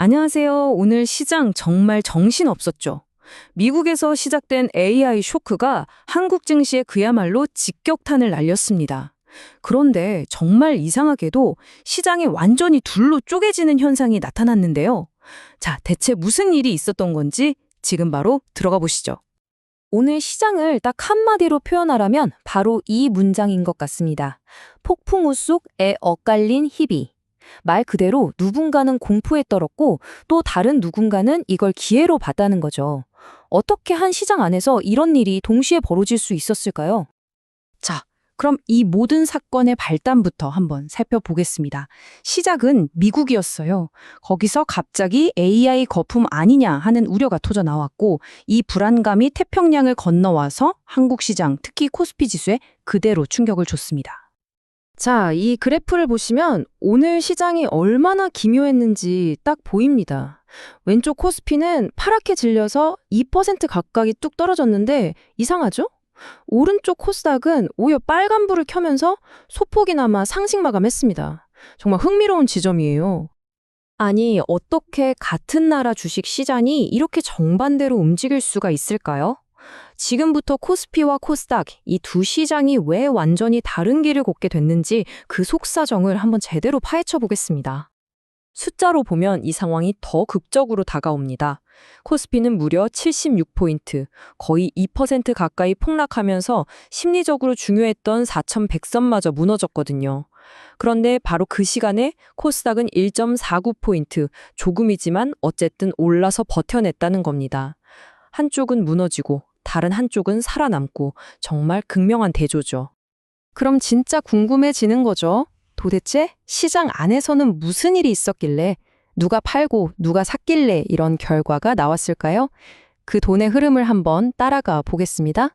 안녕하세요. 오늘 시장 정말 정신없었죠. 미국에서 시작된 AI 쇼크가 한국 증시에 그야말로 직격탄을 날렸습니다. 그런데 정말 이상하게도 시장이 완전히 둘로 쪼개지는 현상이 나타났는데요. 자, 대체 무슨 일이 있었던 건지 지금 바로 들어가 보시죠. 오늘 시장을 딱 한마디로 표현하라면 바로 이 문장인 것 같습니다. 폭풍우 속에 엇갈린 희비. 말 그대로 누군가는 공포에 떨었고 또 다른 누군가는 이걸 기회로 봤다는 거죠. 어떻게 한 시장 안에서 이런 일이 동시에 벌어질 수 있었을까요? 자, 그럼 이 모든 사건의 발단부터 한번 살펴보겠습니다. 시작은 미국이었어요. 거기서 갑자기 AI 거품 아니냐 하는 우려가 터져 나왔고 이 불안감이 태평양을 건너와서 한국 시장, 특히 코스피 지수에 그대로 충격을 줬습니다. 자, 이 그래프를 보시면 오늘 시장이 얼마나 기묘했는지 딱 보입니다. 왼쪽 코스피는 파랗게 질려서 2% 가까이 뚝 떨어졌는데 이상하죠? 오른쪽 코스닥은 오히려 빨간불을 켜면서 소폭이나마 상승 마감했습니다. 정말 흥미로운 지점이에요. 아니, 어떻게 같은 나라 주식 시장이 이렇게 정반대로 움직일 수가 있을까요? 지금부터 코스피와 코스닥, 이 두 시장이 왜 완전히 다른 길을 걷게 됐는지 그 속사정을 한번 제대로 파헤쳐 보겠습니다. 숫자로 보면 이 상황이 더 극적으로 다가옵니다. 코스피는 무려 76포인트, 거의 2% 가까이 폭락하면서 심리적으로 중요했던 4,100선마저 무너졌거든요. 그런데 바로 그 시간에 코스닥은 1.49포인트, 조금이지만 어쨌든 올라서 버텨냈다는 겁니다. 한쪽은 무너지고 다른 한쪽은 살아남고 정말 극명한 대조죠. 그럼 진짜 궁금해지는 거죠. 도대체 시장 안에서는 무슨 일이 있었길래 누가 팔고 누가 샀길래 이런 결과가 나왔을까요? 그 돈의 흐름을 한번 따라가 보겠습니다.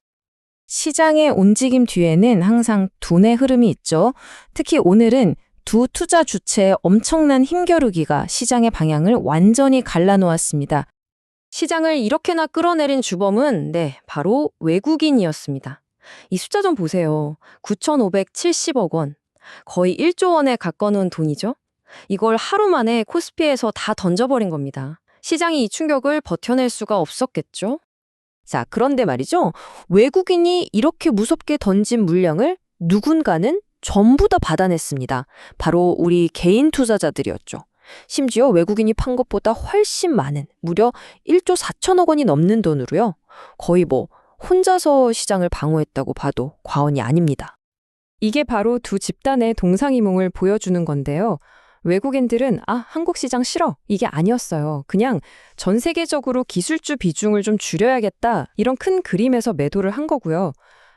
시장의 움직임 뒤에는 항상 돈의 흐름이 있죠. 특히 오늘은 두 투자 주체의 엄청난 힘겨루기가 시장의 방향을 완전히 갈라놓았습니다. 시장을 이렇게나 끌어내린 주범은 바로 외국인이었습니다. 이 숫자 좀 보세요. 9,570억 원. 거의 1조 원에 가까운 돈이죠. 이걸 하루 만에 코스피에서 다 던져버린 겁니다. 시장이 이 충격을 버텨낼 수가 없었겠죠? 자, 그런데 말이죠. 외국인이 이렇게 무섭게 던진 물량을 누군가는 전부 다 받아냈습니다. 바로 우리 개인 투자자들이었죠. 심지어 외국인이 판 것보다 훨씬 많은 무려 1조 4천억 원이 넘는 돈으로요. 거의 혼자서 시장을 방어했다고 봐도 과언이 아닙니다. 이게 바로 두 집단의 동상이몽을 보여주는 건데요. 외국인들은 한국 시장 싫어 이게 아니었어요. 그냥 전 세계적으로 기술주 비중을 좀 줄여야겠다 이런 큰 그림에서 매도를 한 거고요.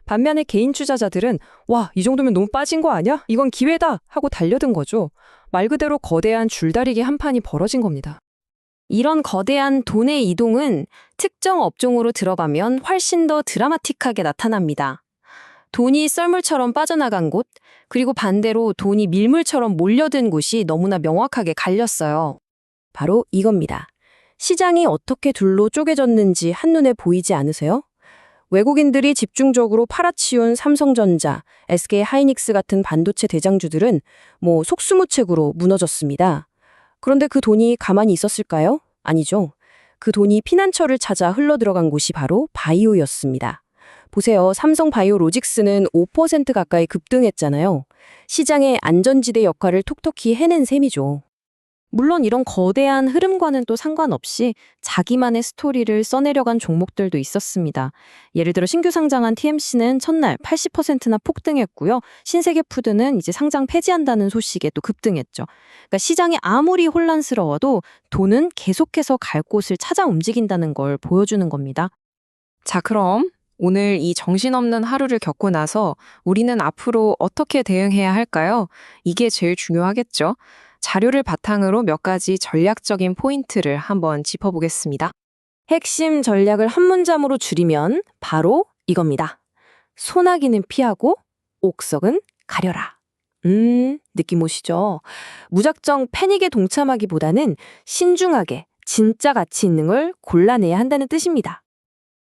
반면에 개인 투자자들은 와, 이 정도면 너무 빠진 거 아니야? 이건 기회다 하고 달려든 거죠. 말 그대로 거대한 줄다리기 한판이 벌어진 겁니다. 이런 거대한 돈의 이동은 특정 업종으로 들어가면 훨씬 더 드라마틱하게 나타납니다. 돈이 썰물처럼 빠져나간 곳, 그리고 반대로 돈이 밀물처럼 몰려든 곳이 너무나 명확하게 갈렸어요. 바로 이겁니다. 시장이 어떻게 둘로 쪼개졌는지 한눈에 보이지 않으세요? 외국인들이 집중적으로 팔아치운 삼성전자, SK하이닉스 같은 반도체 대장주들은 속수무책으로 무너졌습니다. 그런데 그 돈이 가만히 있었을까요? 아니죠. 그 돈이 피난처를 찾아 흘러들어간 곳이 바로 바이오였습니다. 보세요. 삼성바이오로직스는 5% 가까이 급등했잖아요. 시장의 안전지대 역할을 톡톡히 해낸 셈이죠. 물론 이런 거대한 흐름과는 또 상관없이 자기만의 스토리를 써내려간 종목들도 있었습니다. 예를 들어 신규 상장한 TMC는 첫날 80%나 폭등했고요. 신세계푸드는 이제 상장 폐지한다는 소식에 또 급등했죠. 그러니까 시장이 아무리 혼란스러워도 돈은 계속해서 갈 곳을 찾아 움직인다는 걸 보여주는 겁니다. 자, 그럼 오늘 이 정신없는 하루를 겪고 나서 우리는 앞으로 어떻게 대응해야 할까요? 이게 제일 중요하겠죠. 자료를 바탕으로 몇 가지 전략적인 포인트를 한번 짚어보겠습니다. 핵심 전략을 한 문장으로 줄이면 바로 이겁니다. 소나기는 피하고 옥석은 가려라. 느낌 오시죠? 무작정 패닉에 동참하기보다는 신중하게 진짜 가치 있는 걸 골라내야 한다는 뜻입니다.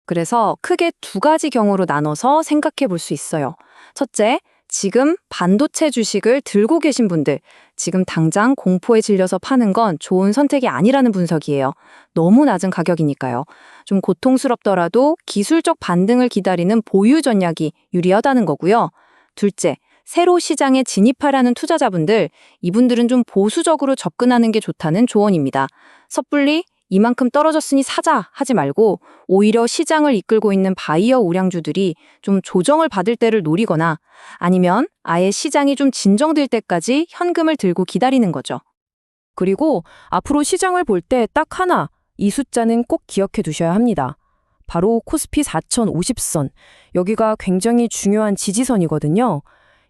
그래서 크게 두 가지 경우로 나눠서 생각해 볼 수 있어요. 첫째, 지금 반도체 주식을 들고 계신 분들, 지금 당장 공포에 질려서 파는 건 좋은 선택이 아니라는 분석이에요. 너무 낮은 가격이니까요. 좀 고통스럽더라도 기술적 반등을 기다리는 보유 전략이 유리하다는 거고요. 둘째, 새로 시장에 진입하려는 투자자분들, 이분들은 좀 보수적으로 접근하는 게 좋다는 조언입니다. 섣불리 이만큼 떨어졌으니 사자 하지 말고 오히려 시장을 이끌고 있는 바이어 우량주들이 좀 조정을 받을 때를 노리거나 아니면 아예 시장이 좀 진정될 때까지 현금을 들고 기다리는 거죠. 그리고 앞으로 시장을 볼 때 딱 하나, 이 숫자는 꼭 기억해 두셔야 합니다. 바로 코스피 4050선. 여기가 굉장히 중요한 지지선이거든요.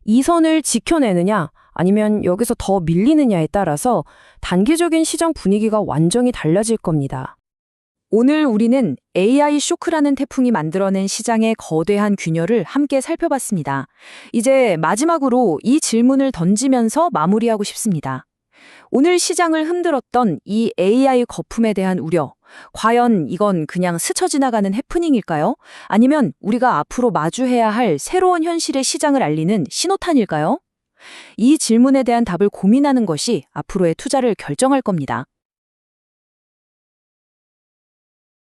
이 선을 지켜내느냐 아니면 여기서 더 밀리느냐에 따라서 단기적인 시장 분위기가 완전히 달라질 겁니다. 오늘 우리는 AI 쇼크라는 태풍이 만들어낸 시장의 거대한 균열을 함께 살펴봤습니다. 이제 마지막으로 이 질문을 던지면서 마무리하고 싶습니다. 오늘 시장을 흔들었던 이 AI 거품에 대한 우려, 과연 이건 그냥 스쳐 지나가는 해프닝일까요? 아니면 우리가 앞으로 마주해야 할 새로운 현실의 시장을 알리는 신호탄일까요? 이 질문에 대한 답을 고민하는 것이 앞으로의 투자를 결정할 겁니다.